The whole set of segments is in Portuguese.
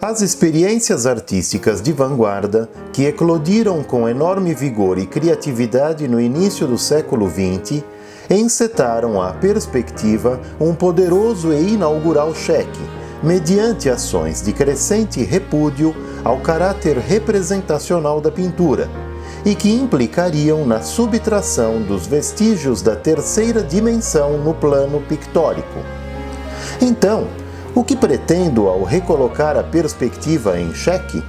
As experiências artísticas de vanguarda, que eclodiram com enorme vigor e criatividade no início do século XX, encetaram à perspectiva um poderoso e inaugural cheque, mediante ações de crescente repúdio ao caráter representacional da pintura, e que implicariam na subtração dos vestígios da terceira dimensão no plano pictórico. Então, o que pretendo ao recolocar a perspectiva em xeque?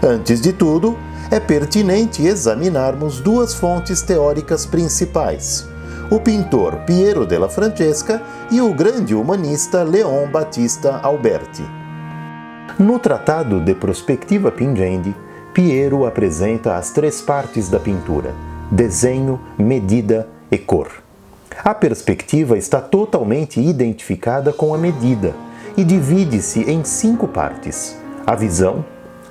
Antes de tudo, é pertinente examinarmos duas fontes teóricas principais: o pintor Piero della Francesca e o grande humanista Leon Battista Alberti. No Tratado de Prospectiva Pingendi, Piero apresenta as três partes da pintura: desenho, medida e cor. A perspectiva está totalmente identificada com a medida e divide-se em 5 partes: a visão,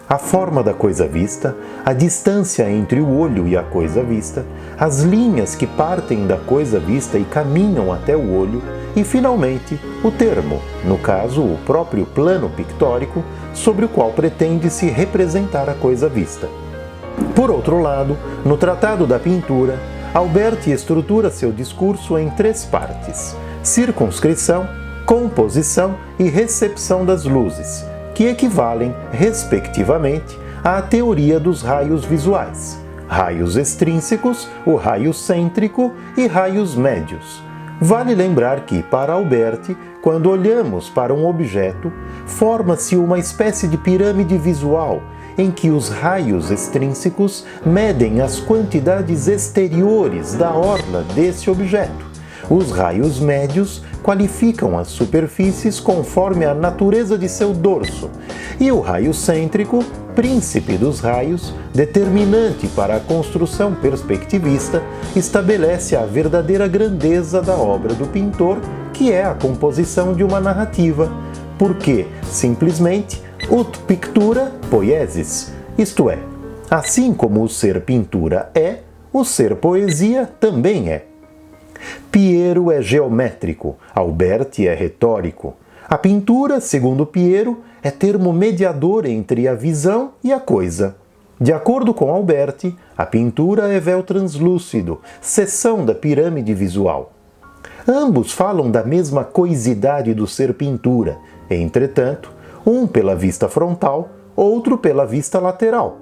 a forma da coisa vista, a distância entre o olho e a coisa vista, as linhas que partem da coisa vista e caminham até o olho, e, finalmente, o termo, no caso, o próprio plano pictórico, sobre o qual pretende-se representar a coisa vista. Por outro lado, no Tratado da Pintura, Alberti estrutura seu discurso em 3 partes: circunscrição, composição e recepção das luzes, que equivalem, respectivamente, à teoria dos raios visuais: raios extrínsecos, o raio cêntrico e raios médios. Vale lembrar que, para Alberti, quando olhamos para um objeto, forma-se uma espécie de pirâmide visual, em que os raios extrínsecos medem as quantidades exteriores da orla desse objeto. Os raios médios qualificam as superfícies conforme a natureza de seu dorso, e o raio cêntrico, príncipe dos raios, determinante para a construção perspectivista, estabelece a verdadeira grandeza da obra do pintor, que é a composição de uma narrativa, porque, simplesmente, ut pictura poiesis, isto é, assim como o ser pintura é, o ser poesia também é. Piero é geométrico, Alberti é retórico. A pintura, segundo Piero, é termo mediador entre a visão e a coisa. De acordo com Alberti, a pintura é véu translúcido, seção da pirâmide visual. Ambos falam da mesma coisidade do ser pintura, entretanto, um pela vista frontal, outro pela vista lateral.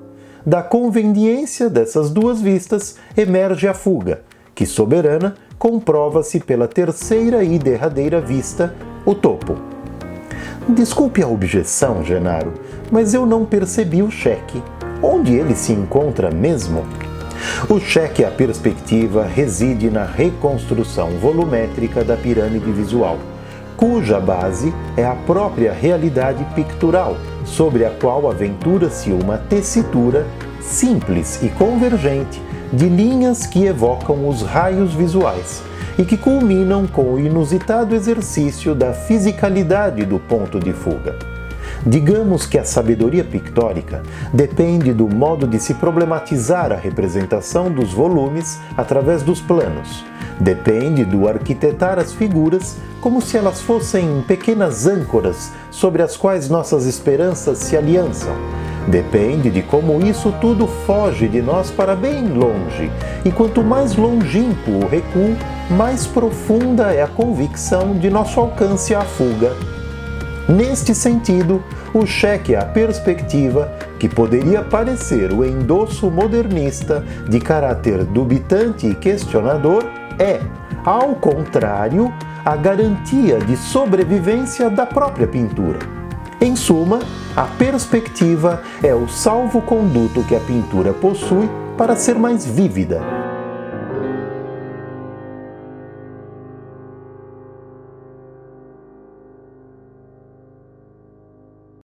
Da conveniência dessas duas vistas emerge a fuga, que, soberana, comprova-se pela terceira e derradeira vista, o topo. Desculpe a objeção, Genaro, mas eu não percebi o cheque. Onde ele se encontra mesmo? O cheque à perspectiva reside na reconstrução volumétrica da pirâmide visual, cuja base é a própria realidade pictural, sobre a qual aventura-se uma tessitura simples e convergente de linhas que evocam os raios visuais e que culminam com o inusitado exercício da fisicalidade do ponto de fuga. Digamos que a sabedoria pictórica depende do modo de se problematizar a representação dos volumes através dos planos. Depende do arquitetar as figuras como se elas fossem pequenas âncoras sobre as quais nossas esperanças se aliançam. Depende de como isso tudo foge de nós para bem longe, e quanto mais longínquo o recuo, mais profunda é a convicção de nosso alcance à fuga. Neste sentido, o cheque à perspectiva, que poderia parecer o endosso modernista de caráter dubitante e questionador, é, ao contrário, a garantia de sobrevivência da própria pintura. Em suma, a perspectiva é o salvo-conduto que a pintura possui para ser mais vívida,